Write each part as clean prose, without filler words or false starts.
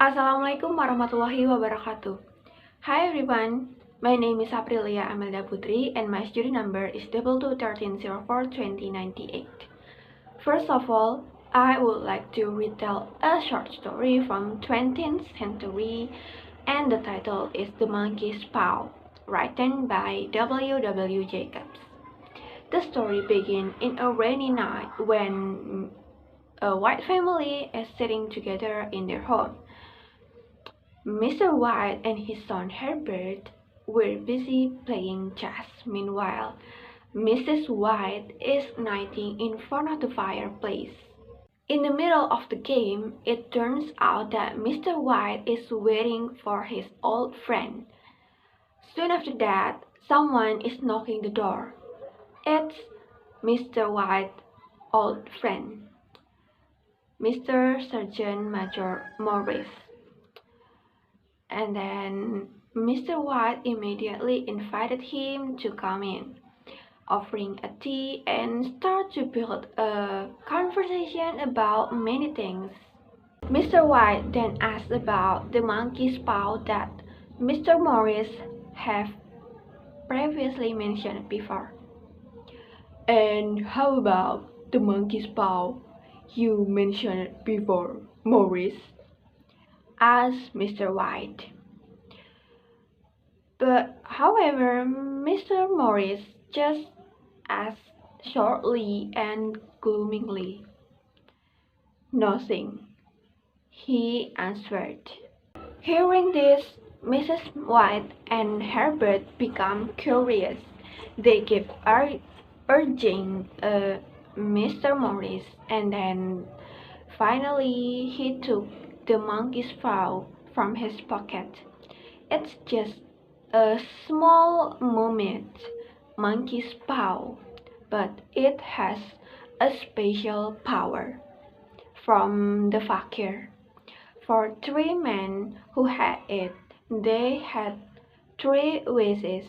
Assalamualaikum warahmatullahi wabarakatuh. Hi everyone, my name is Aprilia Amelda Putri and my student number is 2213042098. First of all, I would like to retell a short story from 20th century and the title is The Monkey's Paw, written by W. Jacobs. The story begins in a rainy night when a white family is sitting together in their home. Mr. White and his son Herbert were busy playing chess. Meanwhile, Mrs. White is knitting in front of the fireplace. In the middle of the game, it turns out that Mr. White is waiting for his old friend. Soon after that, someone is knocking the door. It's Mr. White's old friend, Mr. Sergeant Major Morris. And then Mr. White immediately invited him to come in, offering a tea and start to build a conversation about many things. Mr. White then asked about the monkey's paw that Mr. Morris have previously mentioned before. And how about the monkey's paw you mentioned before, Morris? Asked Mr. White. But however, Mr. Morris just asked shortly and gloomily. Nothing, he answered. Hearing this, Mrs. White and Herbert become curious. They kept urging Mr. Morris, and then finally he took the monkey's paw from his pocket. It's just a small monkey's paw, but it has a special power. From the fakir. For 3 men who had it, they had 3 wishes.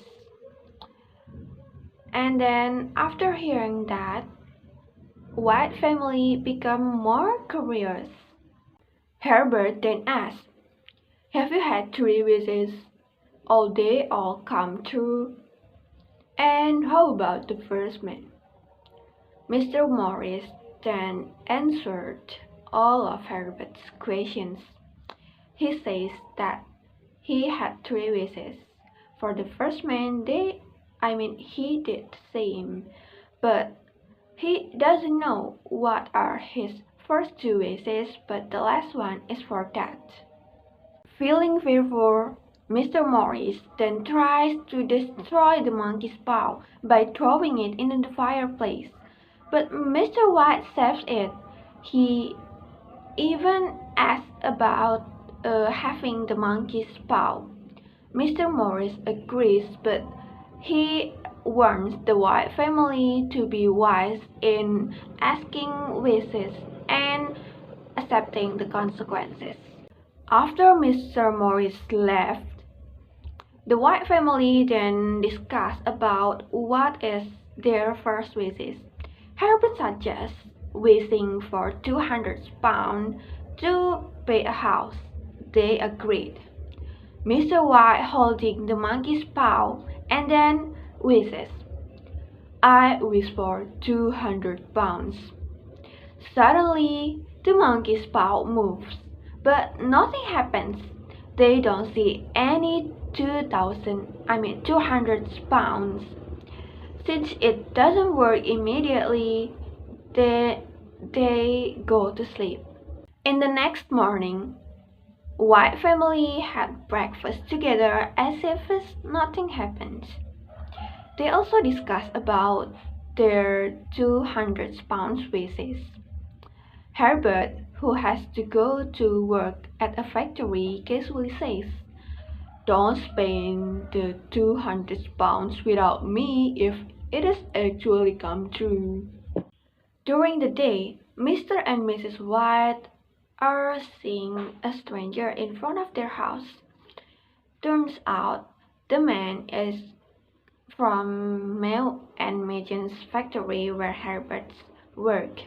And then after hearing that, White family became more curious. Herbert then asked, "Have you had 3 wishes? All they all come true?" "And how about the first man?" Mr. Morris then answered all of Herbert's questions. He says that he had 3 wishes. For the first man, he did the same, but he doesn't know what are his first 2 wishes, but the last one is for that. Feeling fearful, Mr. Morris then tries to destroy the monkey's paw by throwing it into the fireplace. But Mr. White saves it. He even asks about having the monkey's paw. Mr. Morris agrees, but he warns the White family to be wise in asking wishes and accepting the consequences. After Mr. Morris left, the White family then discussed about what is their first wishes. Herbert suggests wishing for £200 to pay a house. They agreed. Mr. White holding the monkey's paw and then wishes, "I wish for £200. Suddenly, the monkey's paw moves, but nothing happens. They don't see any £200. Since it doesn't work immediately, they go to sleep. In the next morning, White family had breakfast together as if nothing happened. They also discussed about their £200 wishes. Herbert, who has to go to work at a factory, casually says, "Don't spend the £200 without me if it has actually come true." During the day, Mr. and Mrs. White are seeing a stranger in front of their house. Turns out the man is from Mew and Megan's factory where Herbert works.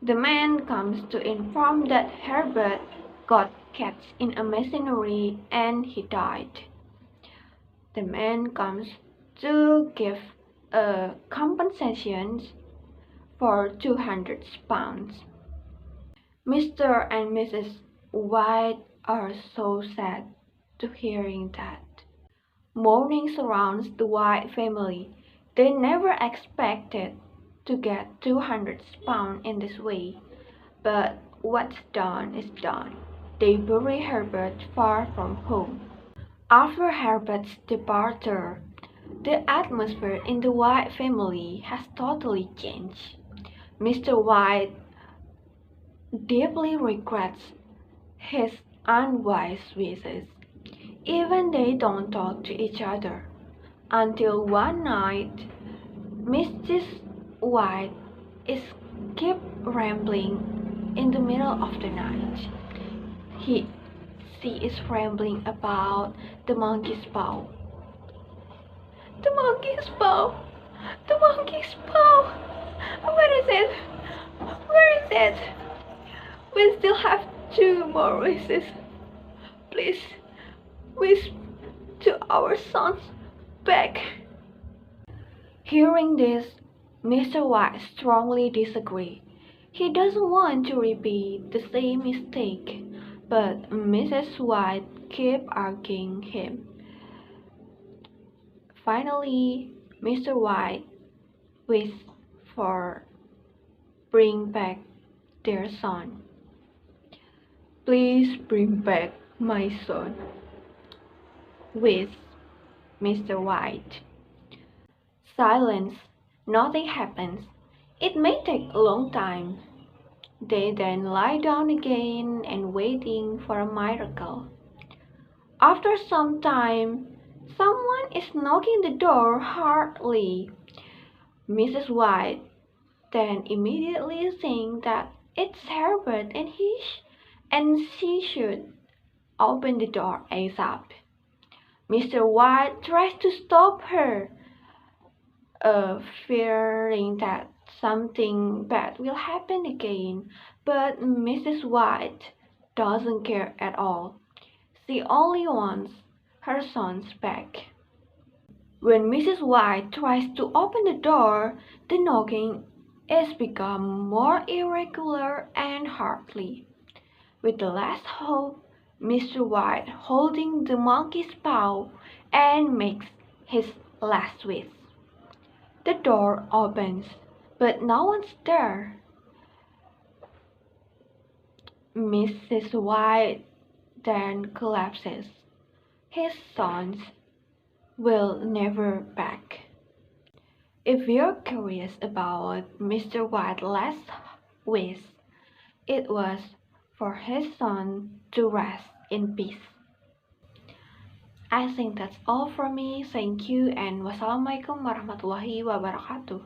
The man comes to inform that Herbert got catch in a machinery and he died. The man comes to give a compensation for £200. Mr. and Mrs. White are so sad to hearing that. Mourning surrounds the White family. They never expected to get £200 in this way, but what's done is done. They bury Herbert far from home. After Herbert's departure, the atmosphere in the White family has totally changed. Mr. White deeply regrets his unwise wishes. Even they don't talk to each other. Until one night, Mrs. White is keep rambling in the middle of the night. She is rambling about the monkey's paw. The monkey's paw! The monkey's paw! Where is it? Where is it? We still have 2 more wishes. Please, wish to our sons back. Hearing this, Mr. White strongly disagreed. He doesn't want to repeat the same mistake, but Mrs. White kept arguing him. Finally, Mr. White wished for bring back their son. Please bring back my son, wished Mr. White. Silence. Nothing happens. It may take a long time. They then lie down again and waiting for a miracle. After some time, someone is knocking the door hardly. Mrs. White then immediately thinks that it's Herbert and she should open the door ASAP. Mr. White tries to stop her, fearing that something bad will happen again, but Mrs. White doesn't care at all. She only wants her sons back. When Mrs. White tries to open the door, the knocking is become more irregular and hardly. With the last hope, Mr. White holding the monkey's paw and makes his last wish. The door opens, but no one's there. Mrs. White then collapses. His sons will never back. If you're curious about Mr. White's last wish, it was for his son to rest in peace. I think that's all from me. Thank you and wassalamualaikum warahmatullahi wabarakatuh.